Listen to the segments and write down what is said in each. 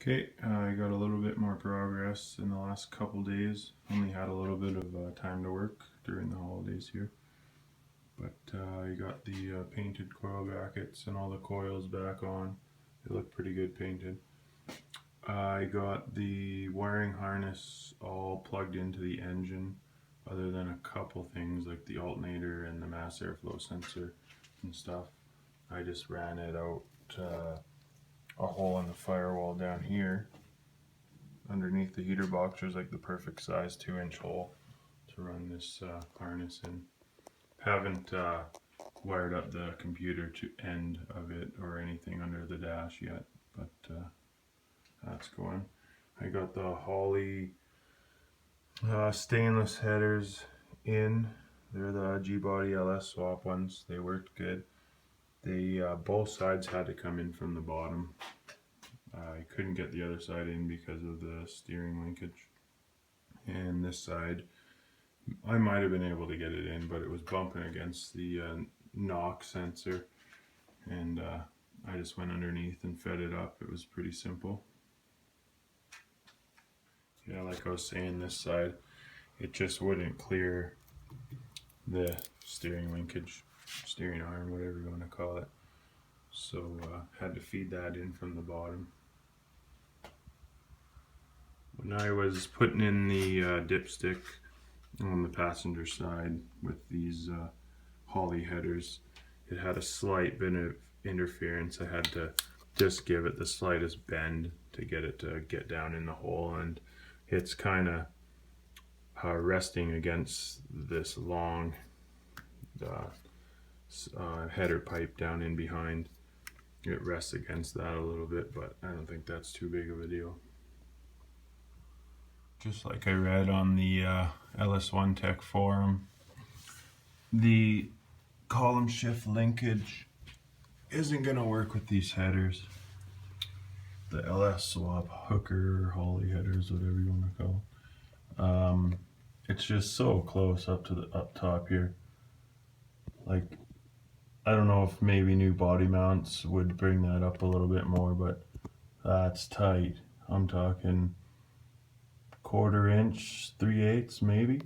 Okay, I got a little bit more progress in the last couple days. Only had a little bit of time to work during the holidays here. But I got the painted coil brackets and all the coils back on. They look pretty good painted. I got the wiring harness all plugged into the engine, other than a couple things like the alternator and the mass airflow sensor and stuff. I just ran it out a hole in the firewall down here underneath the heater box. There's like the perfect size 2-inch hole to run this harness in. Haven't wired up the computer to end of it or anything under the dash yet, but that's going. I got the Holley stainless headers in. They're the G-body LS swap ones. They worked good. They both sides had to come in from the bottom. I couldn't get the other side in because of the steering linkage. And this side, I might have been able to get it in, but it was bumping against the knock sensor. And I just went underneath and fed it up. It was pretty simple. Yeah, like I was saying, this side, it just wouldn't clear the steering linkage, steering arm, whatever you want to call it. So had to feed that in from the bottom. When I was putting in the dipstick on the passenger side with these Holley headers, it had a slight bit of interference. I had to just give it the slightest bend to get it to get down in the hole, and it's kind of resting against this long header pipe down in behind. It rests against that a little bit, but I don't think that's too big of a deal. Just like I read on the LS1 Tech forum, the column shift linkage isn't going to work with these headers. The LS swap hooker, Holley headers, whatever you want to call it. It's just so close up to the up top here. Like, I don't know if maybe new body mounts would bring that up a little bit more, but that's tight. I'm talking 1/4 inch, 3/8 maybe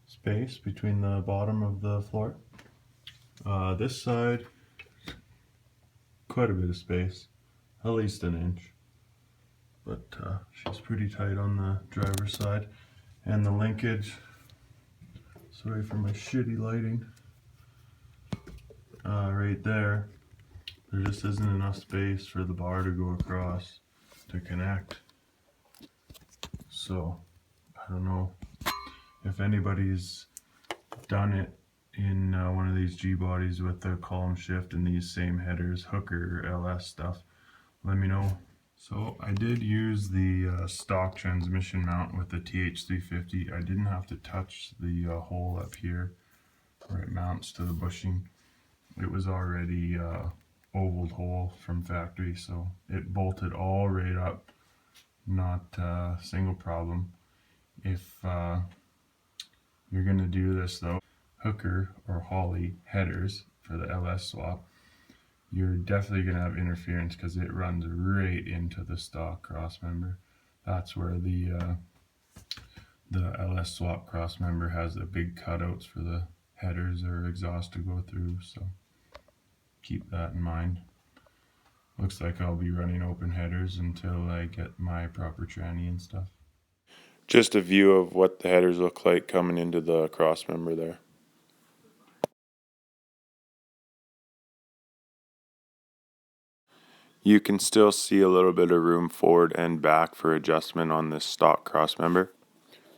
space between the bottom of the floor. This side, quite a bit of space, at least 1 inch. But she's pretty tight on the driver's side. And the linkage, sorry for my shitty lighting, right there just isn't enough space for the bar to go across to connect. So I don't know if anybody's done it in one of these G-bodies with the column shift and these same headers, hooker LS stuff. Let me know. So I did use the stock transmission mount with the TH350. I didn't have to touch the hole up here where it mounts to the bushing. It was already ovaled hole from factory, so it bolted all right up. Not a single problem. If you're going to do this though, hooker or Holley headers for the LS swap, you're definitely going to have interference because it runs right into the stock crossmember. That's where the LS swap crossmember has the big cutouts for the headers or exhaust to go through, so keep that in mind. Looks like I'll be running open headers until I get my proper tranny and stuff. Just a view of what the headers look like coming into the crossmember there. You can still see a little bit of room forward and back for adjustment on this stock crossmember.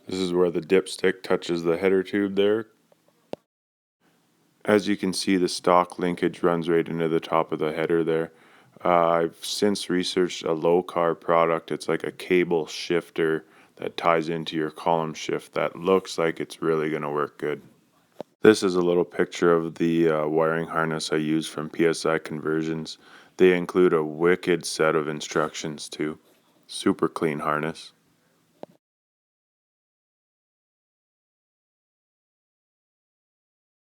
This is where the dipstick touches the header tube there. As you can see, the stock linkage runs right into the top of the header there. I've since researched a low carb product. It's like a cable shifter that ties into your column shift that looks like it's really going to work good. This is a little picture of the wiring harness I use from PSI Conversions. They include a wicked set of instructions too. Super clean harness.